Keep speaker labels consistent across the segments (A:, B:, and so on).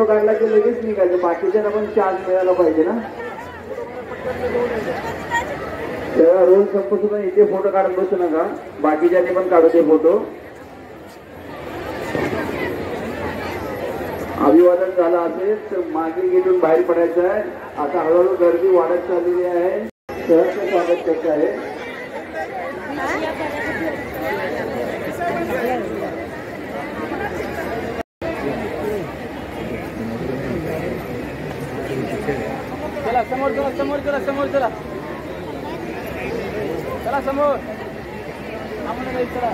A: Photo काढला की लगेच निघायचं, बाकीच्यांना पण चान्स मिळायला पाहिजे ना। तेव्हा रोज संपूर्ण इथे फोटो काढत बसू नका, बाकीच्यांनी पण काढू दे फोटो। अभिवादन झालं असेल तर मागे गेटून बाहेर पडायचं आहे। आता हळूहळू गर्दी वाढत चाललेली आहे, सहर्ष स्वागत करत आहे।
B: चला समोर चला, समोर चला, समोर चला, चला समोर, चला चला।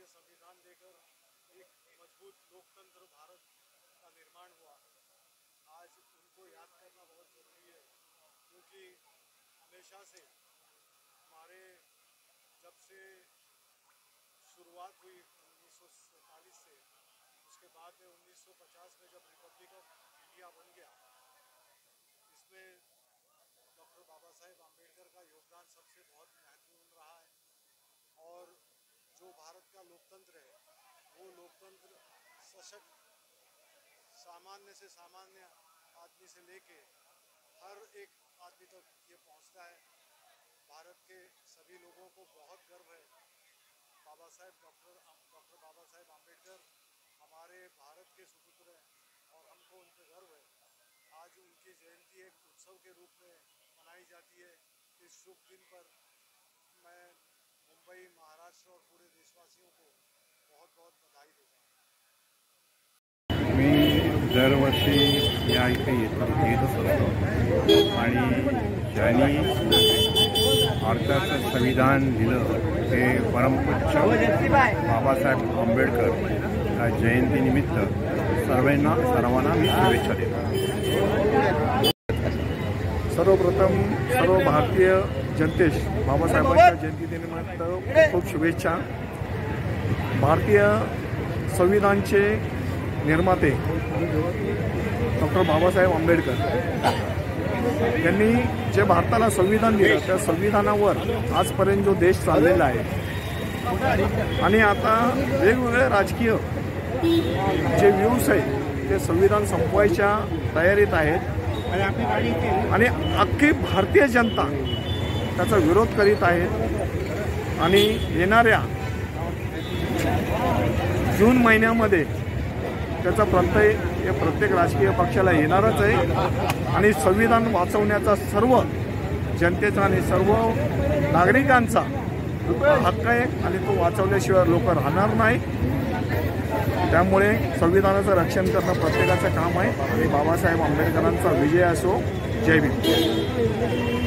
C: संविधान देकर एक मजबूत लोकतंत्र भारत का निर्माण हुआ, आज उनको याद करना बहुत जरूरी है। क्योंकि हमेशा से हमारे जब से शुरुआत हुई 1947 से, उसके बाद में 1950 में जब रिपब्लिक ऑफ इंडिया बन गया, इसमें डॉक्टर बाबा साहेब आम्बेडकर का योगदान सबसे बहुत महत्वपूर्ण रहा है। और जो भारत का लोकतंत्र है, वो लोकतंत्र सशक्त सामान्य से सामान्य आदमी से लेके हर एक आदमी तक ये पहुंचता है। भारत के सभी लोगों को बहुत गर्व है। डॉक्टर बाबा साहेब आम्बेडकर हमारे भारत के सुपुत्र हैं और हमको उन पर गर्व है। आज उनकी जयंती एक उत्सव के रूप में मनाई जाती है। इस शुभ दिन पर मैं मुंबई, महाराष्ट्र और पूरे देशवासियों को बहुत बहुत बधाई देता हूँ।
D: मी दरवर्षी या इथे येतच असतो आणि ज्यांनी भारताचं संविधान लिहिलं ते परमपूज्य बाबासाहेब आंबेडकर या जयंतीनिमित्त सर्वांना मी शुभेच्छा देतो। सर्वप्रथम सर्व भारतीय जनतेश बाबासाहेबांच्या जयंतीनिमित्त खूप शुभेच्छा। भारतीय संविधानचे निर्माते डॉक्टर बाबासाहेब आंबेडकर यांनी जे भारताला संविधान दिलं, त्या संविधानावर आजपर्यंत जो देश चाललेला आहे आणि आता वेगवेगळे राजकीय जे व्ह्यूज आहेत ते संविधान संपवायच्या तयारीत आहेत आणि अख्खी भारतीय जनता त्याचा विरोध करीत आहे। आणि येणाऱ्या जून महिन्यामध्ये त्याचा प्रत्येक राजकीय पक्षाला येणारच आहे आणि संविधान वाचवण्याचा सर्व जनतेचा आणि सर्व नागरिकांचा हक्क आहे आणि तो वाचवल्याशिवाय लोक राहणार नाही। त्यामुळे संविधानाचं रक्षण करणं प्रत्येकाचं काम आहे आणि बाबासाहेब आंबेडकरांचा विजय असो। जय भीम।